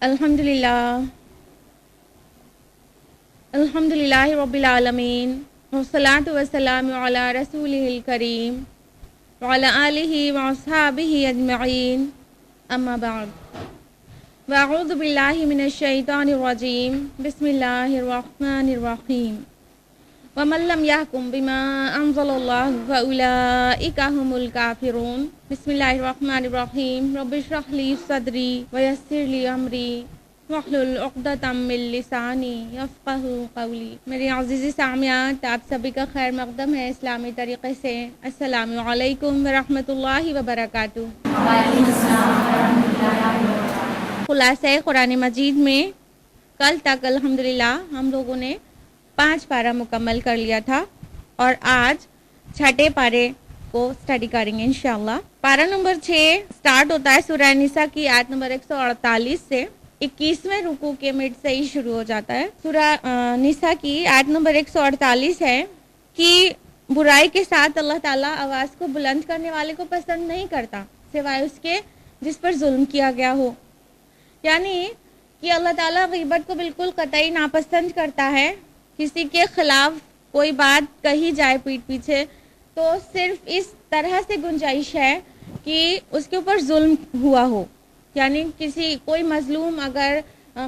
الحمدللہ الحمدللہ رب العالمین والصلاة والسلام علی رسولہ الکریم وعلی آلہ واصحابہ اجمعین اما بعد واعوذ باللہ من الشیطان الرجیم بسم اللہ الرحمن الرحیم ومن لم يحكم بما انزل اللہ فاولئک هم الکافرون بسم اللہ الرحمن الرحیم رب اشرح لی صدری ویسر لی امری واحلل عقدۃ من لسانی یفقہوا قولی۔ میری عزیزی سامعات، آپ سبھی کا خیر مقدم ہے اسلامی طریقے سے۔ السلام علیکم ورحمۃ اللہ وبرکاتہ۔ خلاصہ قرآن مجید میں کل تک الحمدللہ ہم لوگوں نے 5 پارہ مکمل کر لیا تھا اور آج 6 پارے کو اسٹڈی کریں گے انشاءاللہ۔ پارہ نمبر 6 سٹارٹ ہوتا ہے سورہ نساء کی آیت نمبر 148 سے، 21ویں رکوع کے مڈ سے ہی شروع ہو جاتا ہے۔ سورہ نساء کی آیت نمبر 148 ہے کہ برائی کے ساتھ اللہ تعالیٰ آواز کو بلند کرنے والے کو پسند نہیں کرتا سوائے اس کے جس پر ظلم کیا گیا ہو، یعنی کہ اللہ تعالیٰ غیبت کو بالکل قطعی ناپسند کرتا ہے۔ کسی کے خلاف کوئی بات کہی جائے پیٹھ پیچھے تو صرف اس طرح سے گنجائش ہے کہ اس کے اوپر ظلم ہوا ہو، یعنی کوئی مظلوم اگر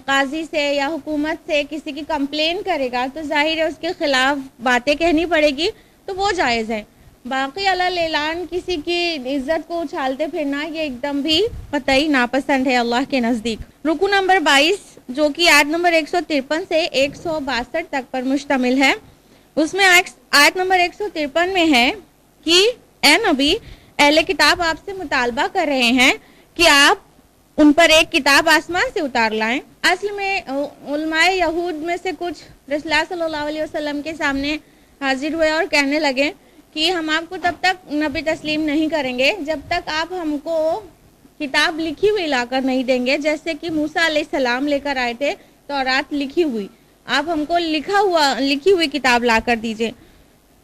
قاضی سے یا حکومت سے کسی کی کمپلین کرے گا تو ظاہر ہے اس کے خلاف باتیں کہنی پڑے گی، تو وہ جائز ہے۔ باقی علی اعلان کسی کی عزت کو اچھالتے پھرنا یہ ایک دم بھی قطعی ناپسند ہے اللہ کے نزدیک۔ رکوع نمبر 22 جو کہ آیت نمبر 153 سے 162 تک پر مشتمل ہے، اس میں آیت نمبر 153 میں ہے کہ اے نبی، اہل کتاب آپ سے مطالبہ کر رہے ہیں کہ آپ ان پر ایک کتاب آسمان سے اتار لائیں۔ اصل میں علماء یہود میں سے کچھ رسول اللہ صلی اللہ علیہ وسلم کے سامنے حاضر ہوئے اور کہنے لگے کہ ہم آپ کو تب تک نبی تسلیم نہیں کریں گے جب تک آپ ہم کو کتاب لکھی ہوئی لا کر نہیں دیں گے، جیسے کہ موسیٰ علیہ السلام لے کر آئے تھے تورات لکھی ہوئی، آپ ہم کو لکھی ہوئی کتاب لا کر دیجئے۔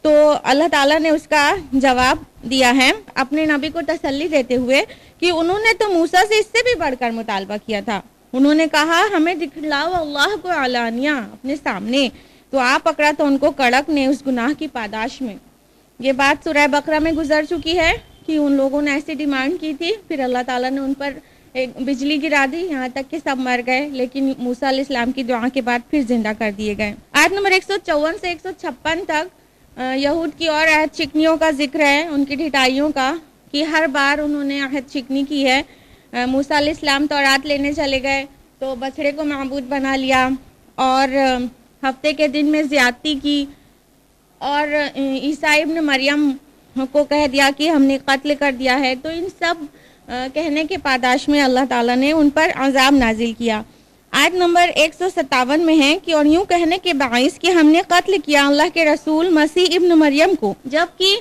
تو اللہ تعالیٰ نے اس کا جواب دیا ہے اپنے نبی کو تسلی دیتے ہوئے کہ انہوں نے تو موسیٰ سے اس سے بھی بڑھ کر مطالبہ کیا تھا۔ انہوں نے کہا ہمیں دکھلاؤ اللہ کو علانیہ اپنے سامنے، تو آپ پکڑا تو ان کو کڑک نے اس گناہ کی پاداش میں۔ یہ بات سورہ بقرہ میں گزر چکی ہے کہ ان لوگوں نے ایسی ڈیمانڈ کی تھی، پھر اللہ تعالیٰ نے ان پر ایک بجلی گرا دی، یہاں تک کہ سب مر گئے، لیکن موسیٰ علیہ السلام کی دعا کے بعد پھر زندہ کر دیے گئے۔ آیت نمبر 154 سے 156 تک یہود کی اور عہد شکنیوں کا ذکر ہے، ان کی ڈھٹائیوں کا، کہ ہر بار انہوں نے عہد شکنی کی ہے۔ موسیٰ علیہ السلام تورات لینے چلے گئے تو بچڑے کو معبود بنا لیا، اور ہفتے کے دن میں زیادتی کی، اور عیسیٰ ابن مریم کو کہہ دیا کہ ہم نے قتل کر دیا ہے۔ تو ان سب کہنے کے پاداش میں اللہ تعالیٰ نے ان پر عذاب نازل کیا۔ آیت نمبر 157 میں ہے کہ اور یوں کہنے کے باعث کہ ہم نے قتل کیا اللہ کے رسول مسیح ابن مریم کو، جبکہ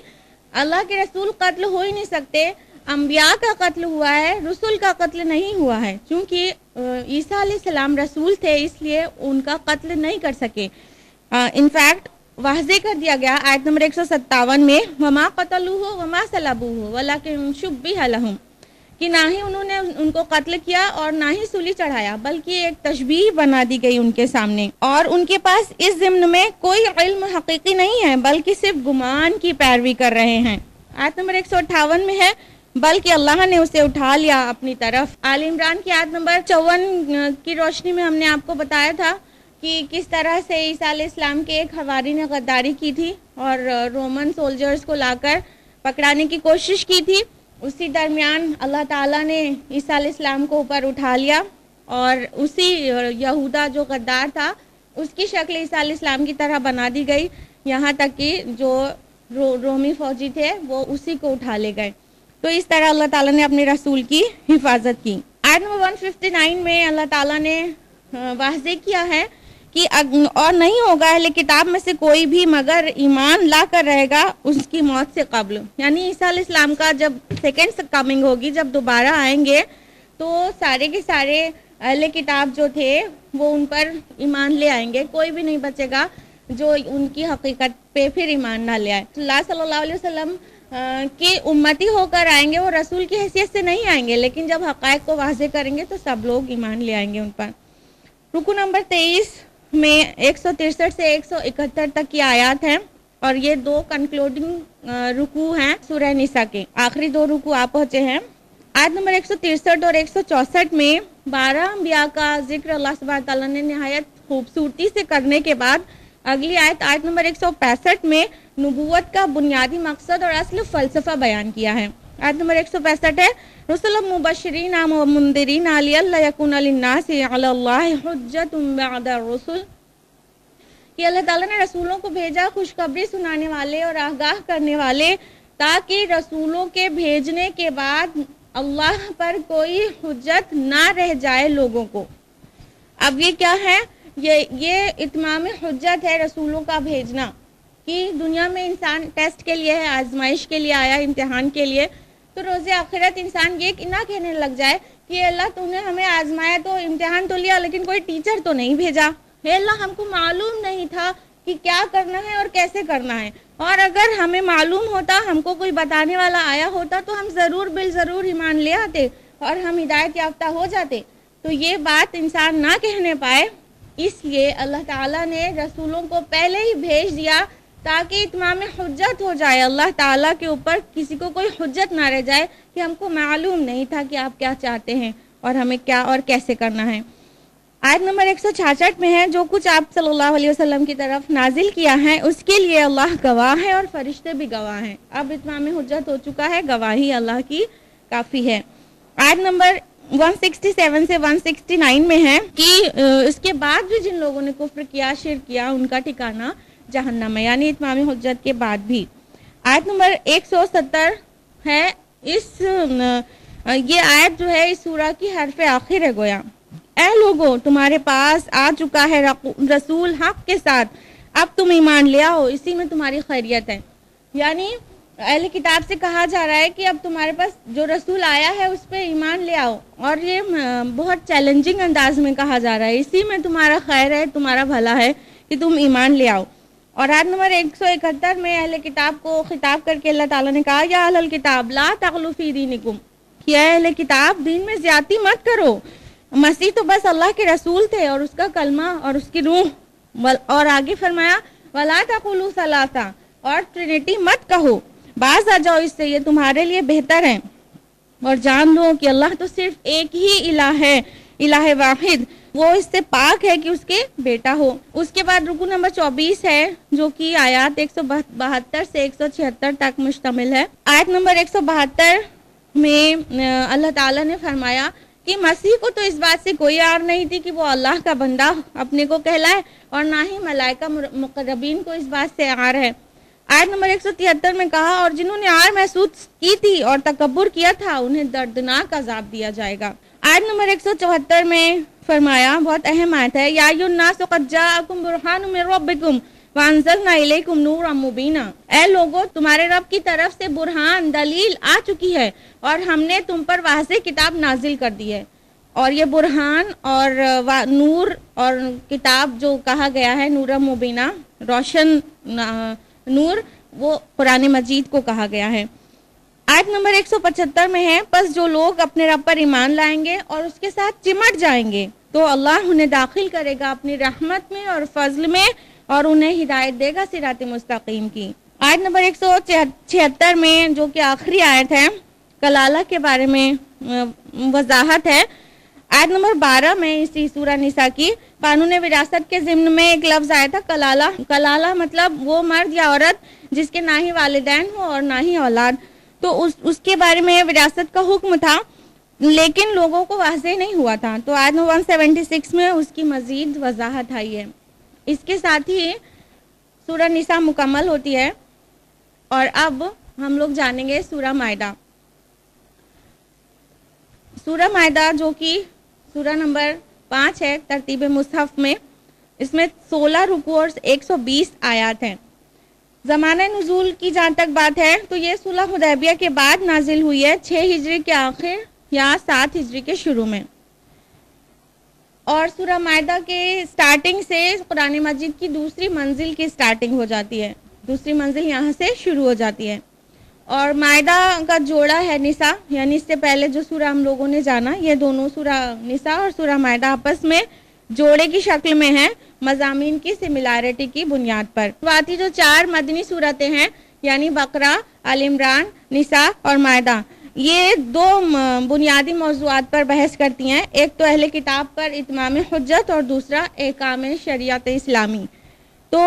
اللہ کے رسول قتل ہو ہی نہیں سکتے، انبیاء کا قتل ہوا ہے، رسول کا قتل نہیں ہوا ہے، چونکہ عیسیٰ علیہ السلام رسول تھے اس لیے ان کا قتل نہیں کر سکے۔ انفیکٹ واضح کر دیا گیا آیت نمبر 157 میں وما قتلوہ وما صلبوہ ولکن شبہ لہم، کہ نہ ہی انہوں نے ان کو قتل کیا اور نہ ہی سولی چڑھایا، بلکہ ایک تشبیہ بنا دی گئی ان کے سامنے، اور ان کے پاس اس ضمن میں کوئی علم حقیقی نہیں ہے بلکہ صرف گمان کی پیروی کر رہے ہیں۔ آیت نمبر 158 میں ہے بلکہ اللہ نے اسے اٹھا لیا اپنی طرف۔ آل عمران کی آیت نمبر 54 کی روشنی میں ہم نے آپ کو بتایا تھا کہ کس طرح سے عیسیٰ علیہ السلام کے ایک حواری نے غداری کی تھی اور رومن سولجرز کو لا کر پکڑانے کی کوشش کی تھی۔ اسی درمیان اللہ تعالیٰ نے عیسیٰ علیہ السلام کو اوپر اٹھا لیا، اور اسی یہودا جو غدار تھا اس کی شکل عیسیٰ علیہ السلام کی طرح بنا دی گئی، یہاں تک کہ جو رومی فوجی تھے وہ اسی کو اٹھا لے گئے۔ تو اس طرح اللہ تعالیٰ نے اپنے رسول کی حفاظت کی۔ آیت نمبر 159 میں اللہ تعالیٰ نے واضح کیا ہے کہ اور نہیں ہوگا اہل کتاب میں سے کوئی بھی مگر ایمان لا کر رہے گا اس کی موت سے قبل، یعنی عیسیٰ علیہ السلام کا جب سیکنڈ کمنگ ہوگی، جب دوبارہ آئیں گے تو سارے کے سارے اہل کتاب جو تھے وہ ان پر ایمان لے آئیں گے، کوئی بھی نہیں بچے گا جو ان کی حقیقت پہ پھر ایمان نہ لے آئے۔ اللہ صلی اللہ علیہ وسلم کہ امتی ہو کر آئیں گے، وہ رسول کی حیثیت سے نہیں آئیں گے، لیکن جب حقائق کو واضح کریں گے تو سب لوگ ایمان لے آئیں گے ان پر۔ رکو نمبر 23 میں 163 سے 171 تک کی آیات ہیں، اور یہ دو کنکلوڈنگ رکوع ہیں سورہ نساء کے، آخری دو رکوع آپ پہنچے ہیں۔ آیت نمبر 163 اور 164 میں 12 انبیاء کا ذکر اللہ سبحانہ تعالیٰ نے نہایت خوبصورتی سے کرنے کے بعد اگلی آیت نمبر 165 میں نبوت کا بنیادی مقصد اور اصل فلسفہ بیان کیا ہے۔ آیت نمبر 165 ہے رسول مبشرین و منذرین لئلا یکون للناس علی اللہ حجۃ بعد الرسل، کہ اللہ تعالیٰ نے رسولوں کو بھیجا خوشخبری سنانے والے اور آگاہ کرنے والے، تاکہ رسولوں کے بھیجنے کے بعد اللہ پر کوئی حجت نہ رہ جائے لوگوں کو۔ اب یہ کیا ہے؟ یہ اتمام حجت ہے رسولوں کا بھیجنا، کہ دنیا میں انسان ٹیسٹ کے لیے ہے، آزمائش کے لیے آیا، امتحان کے لیے، تو روز آخرت انسان یہ نہ کہنے لگ جائے کہ اللہ تو نے ہمیں آزمایا تو امتحان تو لیا لیکن کوئی ٹیچر تو نہیں بھیجا، اے اللہ ہم کو معلوم نہیں تھا کہ کیا کرنا ہے اور کیسے کرنا ہے، اور اگر ہمیں معلوم ہوتا، ہم کو کوئی بتانے والا آیا ہوتا تو ہم ضرور بالضرور ایمان لے آتے اور ہم ہدایت یافتہ ہو جاتے۔ تو یہ بات انسان نہ کہنے پائے، اس لیے اللہ تعالیٰ نے رسولوں کو پہلے ہی بھیج دیا تاکہ اتمام حجت ہو جائے، اللہ تعالیٰ کے اوپر کسی کو کوئی حجت نہ رہ جائے کہ ہم کو معلوم نہیں تھا کہ آپ کیا چاہتے ہیں اور ہمیں کیا اور کیسے کرنا ہے۔ آیت نمبر 166 میں ہے جو کچھ آپ صلی اللہ علیہ وسلم کی طرف نازل کیا ہے اس کے لیے اللہ گواہ ہے اور فرشتے بھی گواہ ہیں۔ اب اتمام حجت ہو چکا ہے، گواہی اللہ کی کافی ہے۔ آیت نمبر 167 سے 169 میں ہے کہ اس کے بعد بھی جن لوگوں نے کفر کیا، شرک کیا، ان کا ٹھکانہ جہنم ہے، یعنی اتمام حجت کے بعد بھی۔ آیت نمبر 170 ہے، یہ آیت جو ہے اس سورہ کی حرف آخر ہے گویا۔ اے لوگوں تمہارے پاس آ چکا ہے رسول حق کے ساتھ، اب تم ایمان لے آؤ، اسی میں تمہاری خیریت ہے۔ یعنی اہل کتاب سے کہا جا رہا ہے کہ اب تمہارے پاس جو رسول آیا ہے اس پہ ایمان لے آؤ، اور یہ بہت چیلنجنگ انداز میں کہا جا رہا ہے، اسی میں تمہارا خیر ہے، تمہارا بھلا ہے کہ تم ایمان لے آؤ۔ اور آیت نمبر 171 میں اہل کتاب کو خطاب کر کے اللہ تعالیٰ نے کہا یا اہل الکتاب لا تغلوا فی دینکم، کہ اے اہل کتاب دین میں زیادتی مت کرو، مسیح تو بس اللہ کے رسول تھے اور اس کا کلمہ اور اس کی روح، اور آگے فرمایا ولا تقولوا ثلاثہ، اور ٹرینٹی مت کہو، باز آ جاؤ اس سے، یہ تمہارے لیے بہتر ہے، اور جان لو کہ اللہ تو صرف ایک ہی الہ ہے، الہ واحد، وہ اس سے پاک ہے کہ اس کے بیٹا ہو۔ اس کے بعد رکو نمبر 24 ہے جو کہ آیات 172 سے 176 تک مشتمل ہے۔ آیت نمبر 172 میں اللہ تعالیٰ نے فرمایا کہ مسیح کو تو اس بات سے کوئی عار نہیں تھی کہ وہ اللہ کا بندہ اپنے کو کہلائے، اور نہ ہی ملائکہ مقربین کو اس بات سے عار ہے۔ آیت نمبر 173 میں کہا اور جنہوں نے عار محسوس کی تھی اور تکبر کیا تھا انہیں دردناک عذاب دیا جائے گا۔ آیت نمبر 174 میں فرمایا، بہت اہم آیت ہے، یا ایھا الناس قد جاءکم برہان من ربکم وانزلنا الیکم نورا مبینا، اے لوگو تمہارے رب کی طرف سے برہان دلیل آ چکی ہے اور ہم نے تم پر واضح کتاب نازل کر دی ہے۔ اور یہ برہان اور نور اور کتاب جو کہا گیا ہے نورا مبینہ، روشن نور، وہ قرآن مجید کو کہا گیا ہے۔ آیت نمبر 175 میں ہے پس جو لوگ اپنے رب پر ایمان لائیں گے اور اس کے ساتھ چمٹ جائیں گے تو اللہ انہیں داخل کرے گا اپنی رحمت میں اور فضل میں، اور انہیں ہدایت دے گا صراط مستقیم کی۔ آیت نمبر 176 میں جو کہ آخری آیت ہے، کلالہ کے بارے میں وضاحت ہے۔ آیت نمبر 12 میں اسی سورہ نساء کی قانون وراثت کے ضمن میں ایک لفظ آیا تھا کلالہ۔ کلالہ مطلب وہ مرد یا عورت جس کے نہ ہی والدین ہو اور نہ ہی اولاد، تو اس کے بارے میں وراثت کا حکم تھا لیکن لوگوں کو واضح نہیں ہوا تھا، تو آیت نمبر 176 میں اس کی مزید وضاحت آئی ہے۔ اس کے ساتھ ہی سورہ نساء مکمل ہوتی ہے، اور اب ہم لوگ جانیں گے سورہ مائدہ۔ سورہ مائدہ جو کہ سورہ نمبر 5 ہے ترتیب مصحف میں، اس میں 16 رکوع اور 120 آیات ہیں۔ زمانہ نزول کی جہاں تک بات ہے تو یہ صلح حدیبیہ کے بعد نازل ہوئی ہے، 6 ہجری کے آخر یا 7 ہجری کے شروع میں، اور سورہ مائدہ کے سٹارٹنگ سے قرآن مجید کی دوسری منزل کی سٹارٹنگ ہو جاتی ہے، دوسری منزل یہاں سے شروع ہو جاتی ہے۔ اور مائدہ کا جوڑا ہے نساء، یعنی اس سے پہلے جو سورہ ہم لوگوں نے جانا، یہ دونوں سورہ نساء اور سورہ مائدہ آپس میں جوڑے کی شکل میں ہیں، مضامین کی سملیرٹی کی بنیاد پر۔ باقی جو 4 مدنی صورتیں ہیں یعنی بقرہ، آل عمران، نساء اور مائدہ، یہ 2 بنیادی موضوعات پر بحث کرتی ہیں، ایک تو اہل کتاب پر اتمام حجت اور دوسرا احکام شریعت اسلامی۔ تو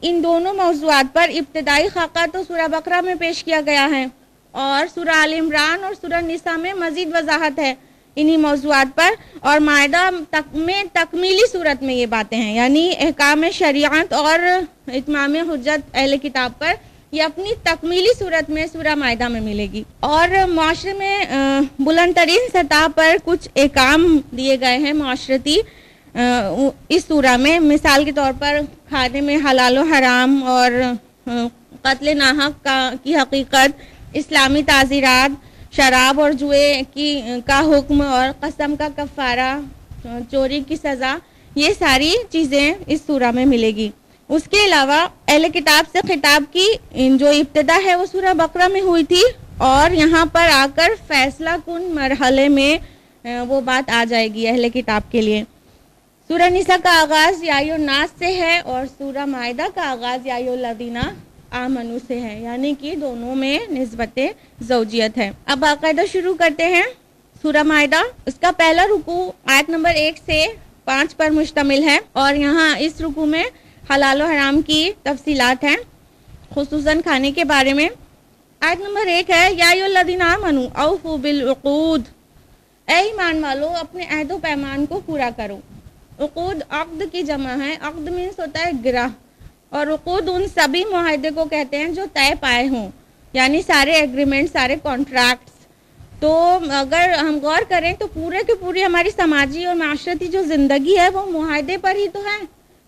ان دونوں موضوعات پر ابتدائی خاکہ تو سورہ بقرہ میں پیش کیا گیا ہے، اور سورہ آل عمران اور سورہ نساء میں مزید وضاحت ہے انہی موضوعات پر، اور مائدہ میں تکمیلی صورت میں یہ باتیں ہیں، یعنی احکام شریعت اور اتمام حجت اہل کتاب پر یہ اپنی تکمیلی صورت میں سورہ مائدہ میں ملے گی۔ اور معاشرے میں بلند ترین سطح پر کچھ احکام دیے گئے ہیں معاشرتی اس سورہ میں، مثال کے طور پر کھانے میں حلال و حرام اور قتل ناحق کی حقیقت، اسلامی تعزیرات، شراب اور جوئے کا حکم اور قسم کا کفارہ، چوری کی سزا، یہ ساری چیزیں اس سورہ میں ملے گی۔ اس کے علاوہ اہل کتاب سے خطاب کی جو ابتدا ہے وہ سورہ بقرہ میں ہوئی تھی، اور یہاں پر آ کر فیصلہ کن مرحلے میں وہ بات آ جائے گی اہل کتاب کے لیے۔ سورہ نساء کا آغاز یا ایھا الناس سے ہے اور سورہ مائدہ کا آغاز یا ایھا الذین آمنوا سے ہے، یعنی کہ دونوں میں نسبت زوجیت ہے۔ اب باقاعدہ شروع کرتے ہیں سورہ مائدہ۔ اس کا پہلا رکوع آیت نمبر 1 سے 5 پر مشتمل ہے، اور یہاں اس رکوع میں حلال و حرام کی تفصیلات ہیں، خصوصاً کھانے کے بارے میں۔ آیت نمبر 1 ہے یا ایھا الذین آمنوا اوفوا بالعقود، اے ایمان والو اپنے عہد و پیمان کو پورا کرو۔ عقود عقد کی جمع ہے، عقد مینس ہوتا ہے گرہ، اور عقود ان سبھی معاہدے کو کہتے ہیں جو طے پائے ہوں، یعنی سارے ایگریمنٹ، سارے کانٹریکٹس۔ تو اگر ہم غور کریں تو پورے کی پوری ہماری سماجی اور معاشرتی جو زندگی ہے وہ معاہدے پر ہی تو ہے۔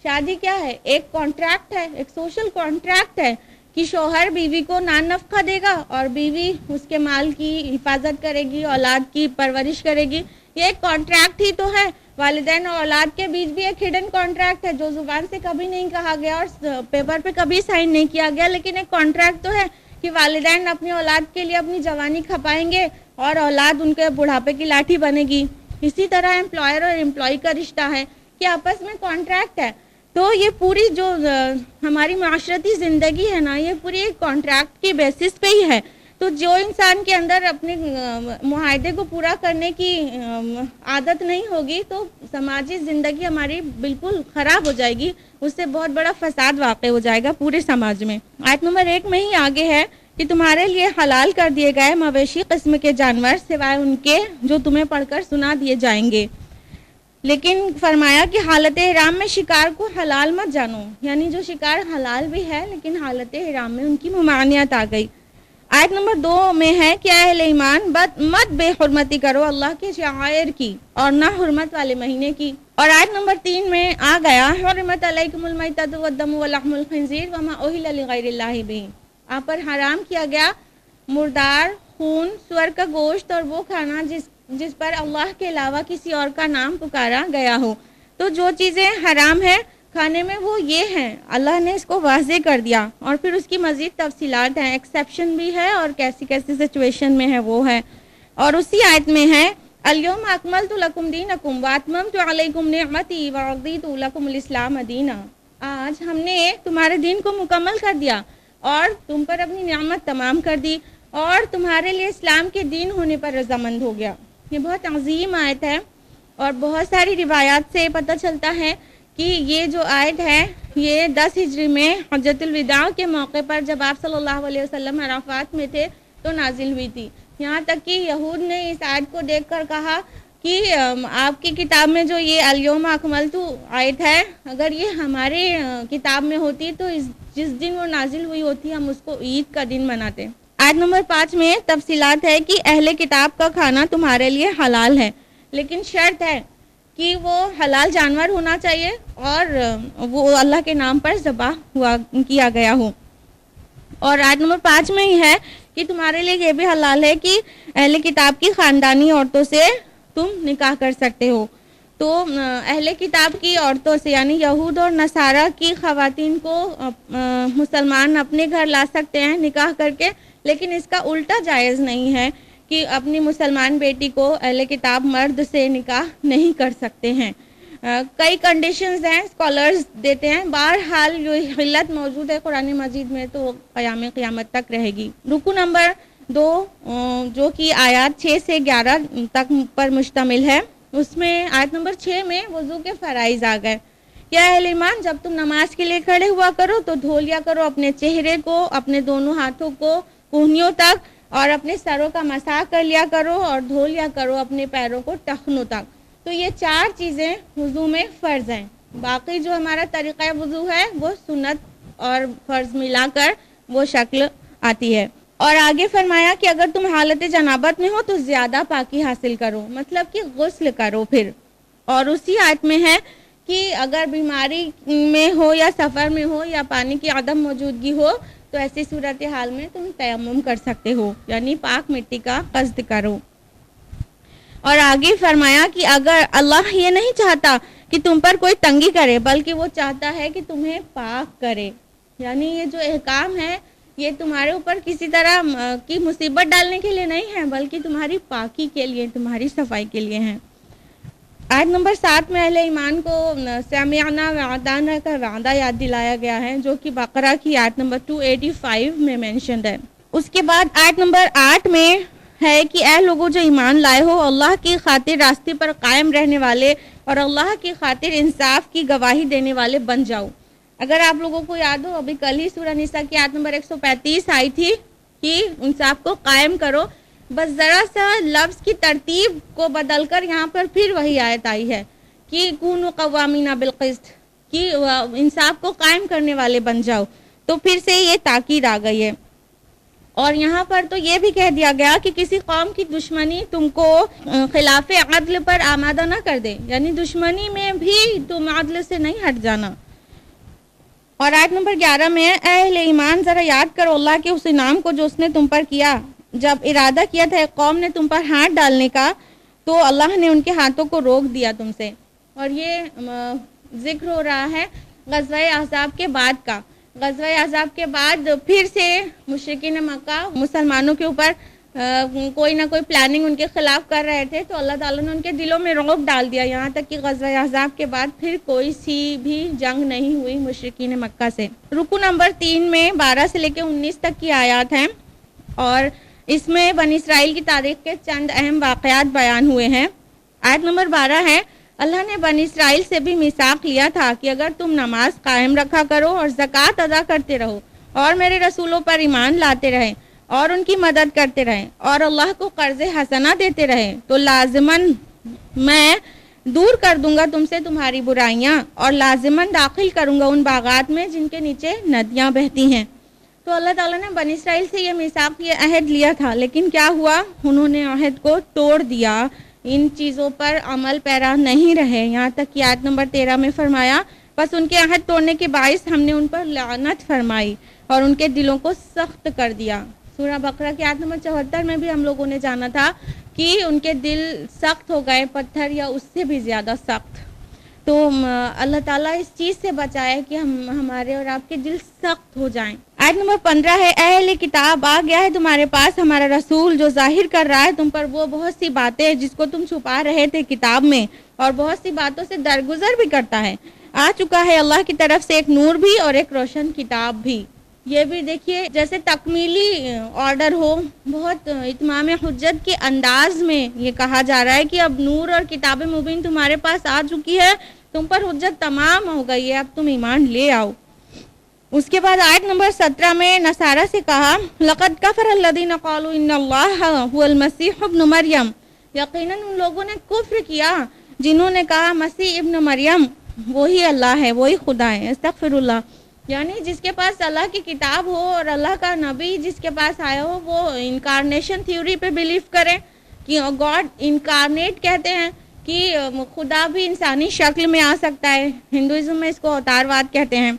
شادی کیا ہے؟ ایک کانٹریکٹ ہے، ایک سوشل کانٹریکٹ ہے کہ شوہر بیوی کو نان نفقہ دے گا اور بیوی اس کے مال کی حفاظت کرے گی، اولاد کی پرورش کرے گی، یہ ایک کانٹریکٹ ہی تو ہے۔ والدین اور اولاد کے بیچ بھی ایک ہڈن کانٹریکٹ ہے جو زبان سے کبھی نہیں کہا گیا اور پیپر پہ کبھی سائن نہیں کیا گیا، لیکن ایک کانٹریکٹ تو ہے کہ والدین اپنی اولاد کے لیے اپنی جوانی کھپائیں گے اور اولاد ان کے بڑھاپے کی لاٹھی بنے گی۔ اسی طرح امپلائر اور امپلائی کا رشتہ ہے کہ آپس میں کانٹریکٹ ہے۔ تو یہ پوری جو ہماری معاشرتی زندگی ہے نا، یہ پوری ایک کانٹریکٹ کی بیسس پہ ہی ہے۔ تو جو انسان کے اندر اپنے معاہدے کو پورا کرنے کی عادت نہیں ہوگی تو سماجی زندگی ہماری بالکل خراب ہو جائے گی، اس سے بہت بڑا فساد واقع ہو جائے گا پورے سماج میں۔ آیت نمبر 1 میں ہی آگے ہے کہ تمہارے لیے حلال کر دیے گئے مویشی قسم کے جانور سوائے ان کے جو تمہیں پڑھ کر سنا دیے جائیں گے، لیکن فرمایا کہ حالت احرام میں شکار کو حلال مت جانو، یعنی جو شکار حلال بھی ہے لیکن حالت احرام میں ان کی ممانعت آ گئی۔ آیت نمبر 2 میں ہے کہ اہل ایمان مت بے حرمتی کرو اللہ کے شعائر کی اور نہ حرمت والے مہینے کی۔ اور آیت نمبر 3 میں آ گیا حرمت علیکم المیتۃ والدم ولحم الخنزیر وما اہل لغیر اللہ بہ، آپ پر حرام کیا گیا مردار، خون، سور کا گوشت اور وہ کھانا جس پر اللہ کے علاوہ کسی اور کا نام پکارا گیا ہو۔ تو جو چیزیں حرام ہیں کھانے میں وہ یہ ہیں، اللہ نے اس کو واضح کر دیا، اور پھر اس کی مزید تفصیلات ہیں، ایکسیپشن بھی ہے اور کیسی کیسی سچویشن میں ہے وہ ہے۔ اور اسی آیت میں ہے الیوم اکملت لکم دینکم واتممت علیکم نعمتی ورضیت لکم الاسلام دینا، آج ہم نے تمہارے دین کو مکمل کر دیا اور تم پر اپنی نعمت تمام کر دی اور تمہارے لیے اسلام کے دین ہونے پر رضامند ہو گیا۔ یہ بہت عظیم آیت ہے، اور بہت ساری روایات سے پتہ چلتا ہے کہ یہ جو آیت ہے یہ 10 ہجری میں حجۃ الوداع کے موقع پر جب آپ صلی اللہ علیہ وسلم عرفات میں تھے تو نازل ہوئی تھی۔ یہاں تک کہ یہود نے اس آیت کو دیکھ کر کہا کہ آپ کی کتاب میں جو یہ الیوم اکملت آیت ہے، اگر یہ ہمارے کتاب میں ہوتی تو جس دن وہ نازل ہوئی ہوتی ہم اس کو عید کا دن مناتے۔ آیت نمبر 5 میں تفصیلات ہے کہ اہل کتاب کا کھانا تمہارے لیے حلال ہے، لیکن شرط ہے کہ وہ حلال جانور ہونا چاہیے اور وہ اللہ کے نام پر ذبح کیا گیا ہو۔ اور آیت نمبر 5 میں ہی ہے کہ تمہارے لیے یہ بھی حلال ہے کہ اہل کتاب کی خاندانی عورتوں سے تم نکاح کر سکتے ہو۔ تو اہل کتاب کی عورتوں سے یعنی یہود اور نصارہ کی خواتین کو مسلمان اپنے گھر لا سکتے ہیں نکاح کر کے، لیکن اس کا الٹا جائز نہیں ہے کہ اپنی مسلمان بیٹی کو اہل کتاب مرد سے نکاح نہیں کر سکتے ہیں. کئی کنڈیشنز ہیں اسکالرز دیتے ہیں. بہرحال جو علت موجود ہے قرآن مجید میں تو قیام قیامت تک رہے گی. رکو نمبر 2 جو کہ آیات 6 سے 11 تک پر مشتمل ہے، اس میں آیت نمبر 6 میں وضو کے فرائض آ گئے. یا اہل ایمان، جب تم نماز کے لیے کھڑے ہوا کرو تو دھو لیا کرو اپنے چہرے کو، اپنے دونوں ہاتھوں کو کہنیوں تک، اور اپنے سروں کا مسح کر لیا کرو، اور دھو لیا کرو اپنے پیروں کو ٹخنوں تک. تو یہ 4 چیزیں وضو میں فرض ہیں. باقی جو ہمارا طریقہ وضو ہے وہ سنت اور فرض ملا کر وہ شکل آتی ہے. اور آگے فرمایا کہ اگر تم حالت جنابت میں ہو تو زیادہ پاکی حاصل کرو، مطلب کہ غسل کرو پھر. اور اسی آیت میں ہے کہ اگر بیماری میں ہو یا سفر میں ہو یا پانی کی عدم موجودگی ہو تو ایسی صورتحال میں تم تیمم کر سکتے ہو، یعنی پاک مٹی کا قصد کرو. اور آگے فرمایا کہ اگر اللہ یہ نہیں چاہتا کہ تم پر کوئی تنگی کرے بلکہ وہ چاہتا ہے کہ تمہیں پاک کرے، یعنی یہ جو احکام ہے یہ تمہارے اوپر کسی طرح کی مصیبت ڈالنے کے لیے نہیں ہے بلکہ تمہاری پاکی کے لیے، تمہاری صفائی کے لیے ہیں. آیت نمبر 7 میں اہل ایمان کو سمعنا وعطانا کا وعدہ یاد دلایا گیا ہے، جو کہ بقرہ کی آیت نمبر 285 میں مینشنڈ ہے. اس کے بعد آیت نمبر 8 میں ہے کہ اے لوگوں جو ایمان لائے ہو، اللہ کی خاطر راستے پر قائم رہنے والے اور اللہ کی خاطر انصاف کی گواہی دینے والے بن جاؤ. اگر آپ لوگوں کو یاد ہو ابھی کل ہی سورہ نساء کی آیت نمبر 135 آئی تھی کہ انصاف کو قائم کرو، بس ذرا سا لفظ کی ترتیب کو بدل کر یہاں پر پھر وہی آیت آئی ہے کہ کونوا قوامین بالقسط، کہ انصاف کو قائم کرنے والے بن جاؤ. تو پھر سے یہ تاکید آ گئی ہے. اور یہاں پر تو یہ بھی کہہ دیا گیا کہ کسی قوم کی دشمنی تم کو خلاف عدل پر آمادہ نہ کر دے، یعنی دشمنی میں بھی تم عدل سے نہیں ہٹ جانا. اور آیت نمبر 11 میں اے اہل ایمان ذرا یاد کرو اللہ کے اس انعام کو جو اس نے تم پر کیا. جب ارادہ کیا تھا ایک قوم نے تم پر ہاتھ ڈالنے کا تو اللہ نے ان کے ہاتھوں کو روک دیا تم سے. اور یہ ذکر ہو رہا ہے غزوہ احزاب کے بعد کا. غزوہ احزاب کے بعد پھر سے مشرکین مکہ مسلمانوں کے اوپر کوئی نہ کوئی پلاننگ ان کے خلاف کر رہے تھے، تو اللہ تعالیٰ نے ان کے دلوں میں رعب ڈال دیا، یہاں تک کہ غزوہ احزاب کے بعد پھر کوئی سی بھی جنگ نہیں ہوئی مشرکین مکہ سے. رکو نمبر 3 میں 12 سے لے کے 19 تک کی آیات ہیں، اور اس میں بنی اسرائیل کی تاریخ کے چند اہم واقعات بیان ہوئے ہیں. آیت نمبر 12 ہے اللہ نے بنی اسرائیل سے بھی میثاق لیا تھا کہ اگر تم نماز قائم رکھا کرو اور زکوٰۃ ادا کرتے رہو اور میرے رسولوں پر ایمان لاتے رہیں اور ان کی مدد کرتے رہیں اور اللہ کو قرض حسنہ دیتے رہیں تو لازماً میں دور کر دوں گا تم سے تمہاری برائیاں اور لازماً داخل کروں گا ان باغات میں جن کے نیچے ندیاں بہتی ہیں. تو اللہ تعالیٰ نے بنی اسرائیل سے یہ میثاق، یہ عہد لیا تھا، لیکن کیا ہوا، انہوں نے عہد کو توڑ دیا، ان چیزوں پر عمل پیرا نہیں رہے. یہاں تک کہ آیت نمبر 13 میں فرمایا بس ان کے عہد توڑنے کے باعث ہم نے ان پر لعنت فرمائی اور ان کے دلوں کو سخت کر دیا. سورہ بقرہ کی آیت نمبر 74 میں بھی ہم لوگوں نے جانا تھا کہ ان کے دل سخت ہو گئے، پتھر یا اس سے بھی زیادہ سخت. تو اللہ تعالیٰ اس چیز سے بچائے کہ ہمارے اور آپ کے دل سخت ہو جائیں. آیت نمبر 15 ہے اے اہل کتاب آ گیا ہے تمہارے پاس ہمارا رسول جو ظاہر کر رہا ہے تم پر وہ بہت سی باتیں جس کو تم چھپا رہے تھے کتاب میں، اور بہت سی باتوں سے درگزر بھی کرتا ہے. آ چکا ہے اللہ کی طرف سے ایک نور بھی اور ایک روشن کتاب بھی. یہ بھی دیکھیے جیسے تکمیلی آرڈر ہو، بہت اتمام حجت کے انداز میں یہ کہا جا رہا ہے کہ اب نور اور کتاب مبین تمہارے پاس آ چکی ہے، تم پر حجت تمام ہو گئی ہے، اب تم ایمان لے آؤ. اس کے بعد آیت نمبر 17 میں نصارہ سے کہا لقد کفر الذین قالوا ان اللہ هو المسیح ابن مریم، یقیناً ان لوگوں نے کفر کیا جنہوں نے کہا مسیح ابن مریم وہی اللہ ہے، وہی خدا ہے. استغفر اللہ. یعنی جس کے پاس اللہ کی کتاب ہو اور اللہ کا نبی جس کے پاس آیا ہو وہ انکارنیشن تھیوری پہ بلیو کریں کہ گاڈ انکارنیٹ کہتے ہیں کہ خدا بھی انسانی شکل میں آ سکتا ہے. ہندوازم میں اس کو اوتارواد کہتے ہیں.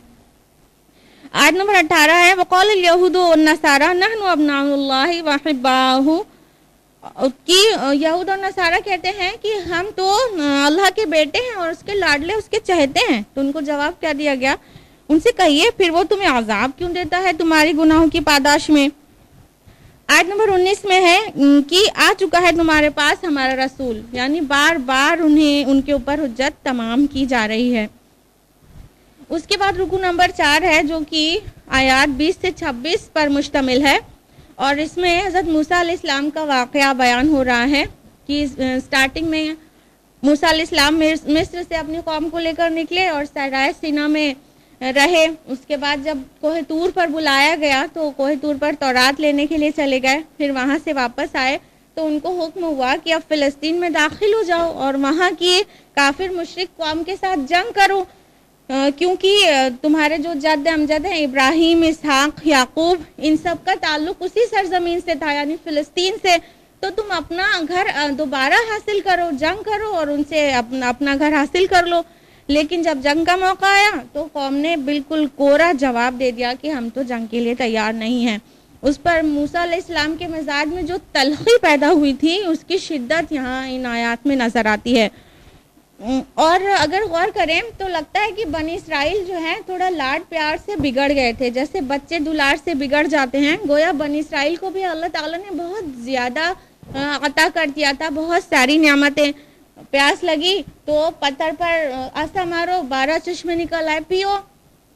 آیت نمبر 18 ہے وقال الیہود والنصارى نحن ابناء اللہ واحباؤہ، کہ یہود اور نصارہ کہتے ہیں کہ ہم تو اللہ کے بیٹے ہیں اور اس کے لاڈلے اس کے چہتے ہیں. تو ان کو جواب کیا دیا گیا، ان سے کہیے پھر وہ تمہیں عذاب کیوں دیتا ہے تمہاری گناہوں کی پاداش میں. آیت نمبر 19 میں ہے کہ آ چکا ہے تمہارے پاس ہمارا رسول، یعنی بار بار انہیں ان کے اوپر حجت تمام کی جا رہی ہے۔ اس کے بعد رکو نمبر 4 ہے جو کہ آیات 20 سے 26 پر مشتمل ہے، اور اس میں حضرت موسیٰ علیہ السلام کا واقعہ بیان ہو رہا ہے کہ سٹارٹنگ میں موسیٰ علیہ السلام مصر سے اپنی قوم کو لے کر نکلے اور صحرائے سینا میں رہے۔ اس کے بعد جب کوہ طور پر بلایا گیا تو کوہ طور پر تورات لینے کے لیے چلے گئے، پھر وہاں سے واپس آئے تو ان کو حکم ہوا کہ اب فلسطین میں داخل ہو جاؤ اور وہاں کی کافر مشرک قوم کے ساتھ جنگ کرو، کیونکہ تمہارے جو جد امجد ہیں ابراہیم، اسحاق، یعقوب، ان سب کا تعلق اسی سرزمین سے تھا، یعنی فلسطین سے، تو تم اپنا گھر دوبارہ حاصل کرو، جنگ کرو اور ان سے اپنا گھر حاصل کر لو۔ لیکن جب جنگ کا موقع آیا تو قوم نے بالکل کوڑا جواب دے دیا کہ ہم تو جنگ کے لیے تیار نہیں ہیں۔ اس پر موسیٰ علیہ السلام کے مزاج میں جو تلخی پیدا ہوئی تھی اس کی شدت یہاں ان آیات میں نظر آتی ہے۔ اور اگر غور کریں تو لگتا ہے کہ بنی اسرائیل جو ہے تھوڑا لاڈ پیار سے بگڑ گئے تھے، جیسے بچے دلار سے بگڑ جاتے ہیں، گویا بنی اسرائیل کو بھی اللہ تعالیٰ نے بہت زیادہ عطا کر دیا تھا، بہت ساری نعمتیں۔ پیاس لگی تو پتھر پر آسا مارو، 12 چشمے نکل آئے، پیو،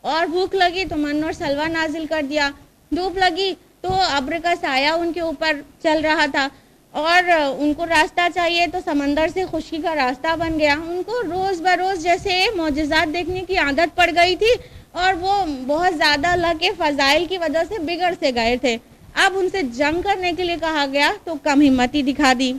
اور بھوک لگی تو من اور سلوہ نازل کر دیا، دھوپ لگی تو ابر کا سایہ ان کے اوپر چل رہا تھا، اور ان کو راستہ چاہیے تو سمندر سے خشکی کا راستہ بن گیا۔ ان کو روز بروز جیسے معجزات دیکھنے کی عادت پڑ گئی تھی اور وہ بہت زیادہ اللہ کے فضائل کی وجہ سے بگڑ سے گئے تھے۔ اب ان سے جنگ کرنے کے لیے کہا گیا تو کم ہمتی دکھا دی۔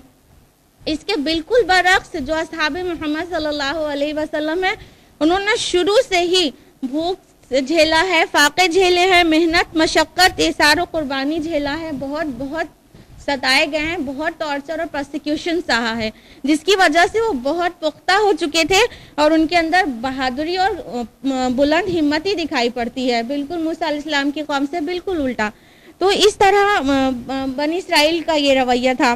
اس کے بالکل برعکس جو اصحاب محمد صلی اللہ علیہ وسلم ہیں، انہوں نے شروع سے ہی بھوک جھیلا ہے، فاقے جھیلے ہیں، محنت، مشقت، ایثار و قربانی جھیلا ہے، بہت ستائے گئے ہیں، بہت ٹارچر اور پرسیکیوشن سہا ہے، جس کی وجہ سے وہ بہت پختہ ہو چکے تھے اور ان کے اندر بہادری اور بلند ہمتی دکھائی پڑتی ہے، بالکل موسیٰ علیہ السلام کی قوم سے بالکل الٹا۔ تو اس طرح بنی اسرائیل کا یہ رویہ تھا۔